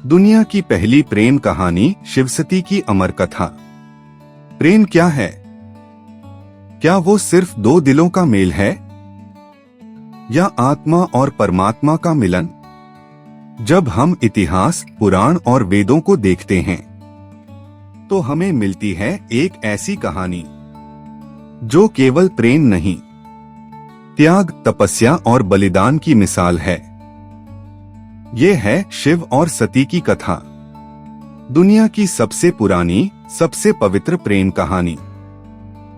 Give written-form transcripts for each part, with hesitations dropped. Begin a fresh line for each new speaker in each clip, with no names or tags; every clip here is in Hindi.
दुनिया की पहली प्रेम कहानी शिवसती की अमर कथा। प्रेम क्या है? क्या वो सिर्फ दो दिलों का मेल है या आत्मा और परमात्मा का मिलन? जब हम इतिहास, पुराण और वेदों को देखते हैं तो हमें मिलती है एक ऐसी कहानी जो केवल प्रेम नहीं, त्याग, तपस्या और बलिदान की मिसाल है। ये है शिव और सती की कथा, दुनिया की सबसे पुरानी, सबसे पवित्र प्रेम कहानी।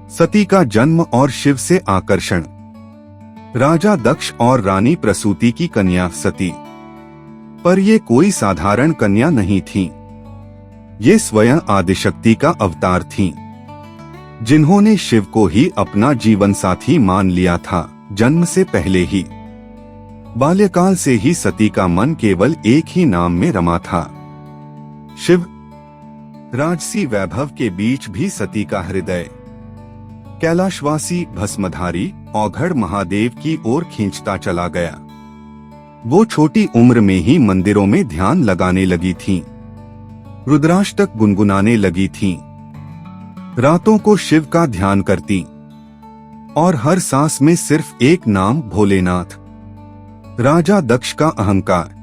सती का जन्म और शिव से आकर्षण। राजा दक्ष और रानी प्रसूति की कन्या सती। पर ये कोई साधारण कन्या नहीं थी, ये स्वयं आदिशक्ति का अवतार थीं, जिन्होंने शिव को ही अपना जीवन साथी मान लिया था जन्म से पहले ही। बाल्यकाल से ही सती का मन केवल एक ही नाम में रमा था, शिव। राजसी वैभव के बीच भी सती का हृदय कैलाशवासी भस्मधारी औघड़ महादेव की ओर खींचता चला गया। वो छोटी उम्र में ही मंदिरों में ध्यान लगाने लगी थीं, रुद्राष्टक गुनगुनाने लगी थीं, रातों को शिव का ध्यान करती और हर सांस में सिर्फ एक नाम, भोलेनाथ। राजा दक्ष का अहंकार।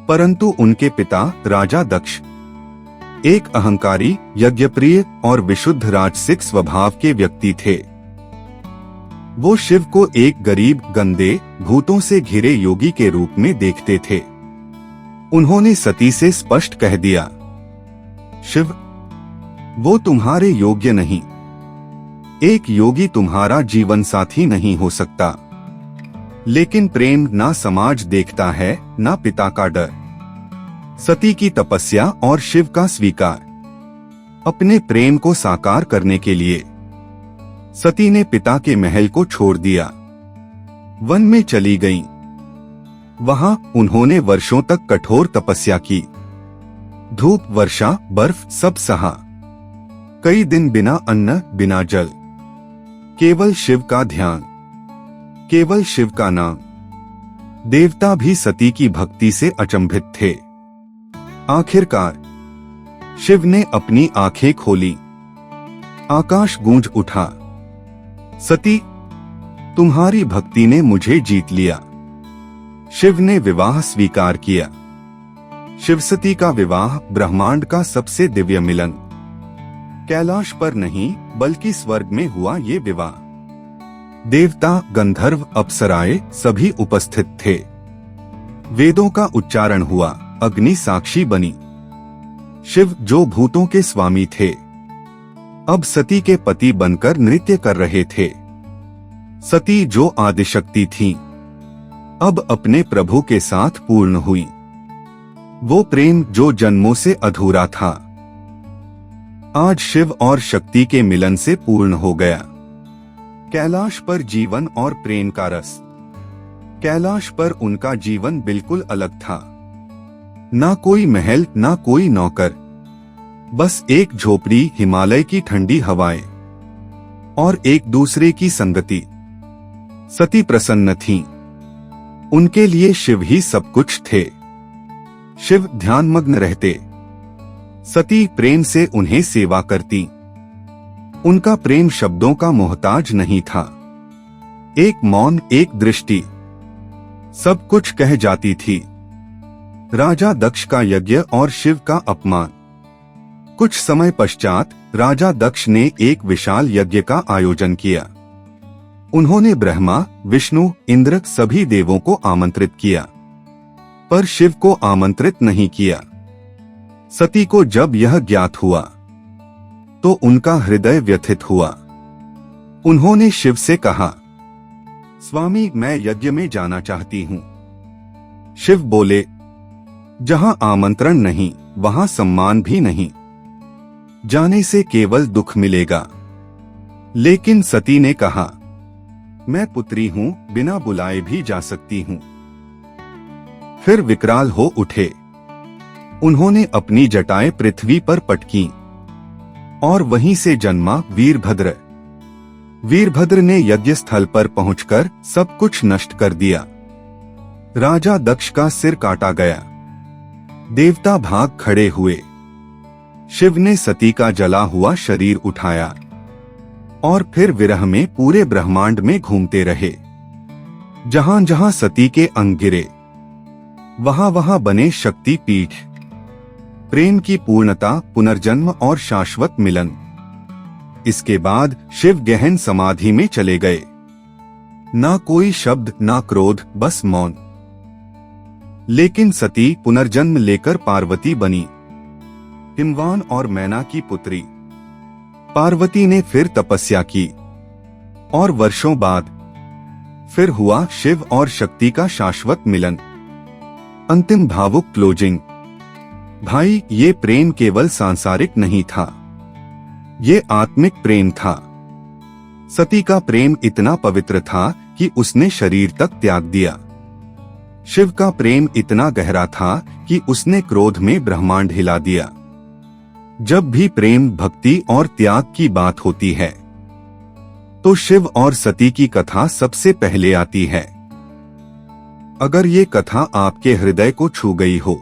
परंतु उनके पिता राजा दक्ष एक अहंकारी, यज्ञप्रिय और विशुद्ध राजसिक स्वभाव के व्यक्ति थे। वो शिव को एक गरीब, गंदे, भूतों से घिरे योगी के रूप में देखते थे। उन्होंने सती से स्पष्ट कह दिया, शिव, वो तुम्हारे योग्य नहीं। एक योगी तुम्हारा जीवन साथी नहीं हो सकता। लेकिन प्रेम ना समाज देखता है, ना पिता का डर। सती की तपस्या और शिव का स्वीकार। अपने प्रेम को साकार करने के लिए सती ने पिता के महल को छोड़ दिया, वन में चली गईं। वहां उन्होंने वर्षों तक कठोर तपस्या की। धूप, वर्षा, बर्फ सब सहा। कई दिन बिना अन्न, बिना जल, केवल शिव का ध्यान, केवल शिव का नाम। देवता भी सती की भक्ति से अचंभित थे। आखिरकार शिव ने अपनी आंखें खोली। आकाश गूंज उठा, सती, तुम्हारी भक्ति ने मुझे जीत लिया। शिव ने विवाह स्वीकार किया। शिवसती का विवाह ब्रह्मांड का सबसे दिव्य मिलन। कैलाश पर नहीं बल्कि स्वर्ग में हुआ ये विवाह। देवता, गंधर्व, अप्सराएं सभी उपस्थित थे। वेदों का उच्चारण हुआ, अग्नि साक्षी बनी। शिव जो भूतों के स्वामी थे, अब सती के पति बनकर नृत्य कर रहे थे। सती जो आदिशक्ति थीं, अब अपने प्रभु के साथ पूर्ण हुई। वो प्रेम जो जन्मों से अधूरा था, आज शिव और शक्ति के मिलन से पूर्ण हो गया। कैलाश पर जीवन और प्रेम का रस। कैलाश पर उनका जीवन बिल्कुल अलग था। ना कोई महल, ना कोई नौकर, बस एक झोपड़ी, हिमालय की ठंडी हवाएं और एक दूसरे की संगति। सती प्रसन्न थीं। उनके लिए शिव ही सब कुछ थे। शिव ध्यानमग्न रहते, सती प्रेम से उन्हें सेवा करती। उनका प्रेम शब्दों का मोहताज नहीं था। एक मौन, एक दृष्टि सब कुछ कह जाती थी। राजा दक्ष का यज्ञ और शिव का अपमान। कुछ समय पश्चात राजा दक्ष ने एक विशाल यज्ञ का आयोजन किया। उन्होंने ब्रह्मा, विष्णु, इंद्र सभी देवों को आमंत्रित किया, पर शिव को आमंत्रित नहीं किया। सती को जब यह ज्ञात हुआ तो उनका हृदय व्यथित हुआ। उन्होंने शिव से कहा, स्वामी, मैं यज्ञ में जाना चाहती हूं। शिव बोले, जहां आमंत्रण नहीं वहां सम्मान भी नहीं। जाने से केवल दुख मिलेगा। लेकिन सती ने कहा, मैं पुत्री हूं, बिना बुलाए भी जा सकती हूं। फिर विकराल हो उठे। उन्होंने अपनी जटाएं पृथ्वी पर पटकी और वहीं से जन्मा वीरभद्र। वीरभद्र ने यज्ञ स्थल पर पहुंचकर सब कुछ नष्ट कर दिया। राजा दक्ष का सिर काटा गया। देवता भाग खड़े हुए। शिव ने सती का जला हुआ शरीर उठाया और फिर विरह में पूरे ब्रह्मांड में घूमते रहे। जहां जहां सती के अंग गिरे वहां वहां बने शक्ति पीठ। प्रेम की पूर्णता, पुनर्जन्म और शाश्वत मिलन। इसके बाद शिव गहन समाधि में चले गए। ना कोई शब्द, ना क्रोध, बस मौन। लेकिन सती पुनर्जन्म लेकर पार्वती बनी, हिमवान और मैना की पुत्री। पार्वती ने फिर तपस्या की और वर्षों बाद फिर हुआ शिव और शक्ति का शाश्वत मिलन। अंतिम भावुक क्लोजिंग। भाई, ये प्रेम केवल सांसारिक नहीं था, ये आत्मिक प्रेम था। सती का प्रेम इतना पवित्र था कि उसने शरीर तक त्याग दिया। शिव का प्रेम इतना गहरा था कि उसने क्रोध में ब्रह्मांड हिला दिया। जब भी प्रेम, भक्ति और त्याग की बात होती है तो शिव और सती की कथा सबसे पहले आती है। अगर ये कथा आपके हृदय को छू गई हो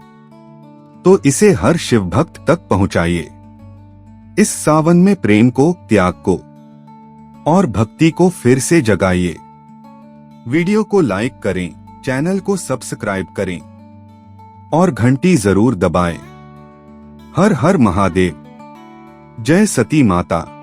तो इसे हर शिव भक्त तक पहुंचाइए। इस सावन में प्रेम को, त्याग को और भक्ति को फिर से जगाइए। वीडियो को लाइक करें, चैनल को सब्सक्राइब करें और घंटी जरूर दबाएं। हर हर महादेव। जय सती माता।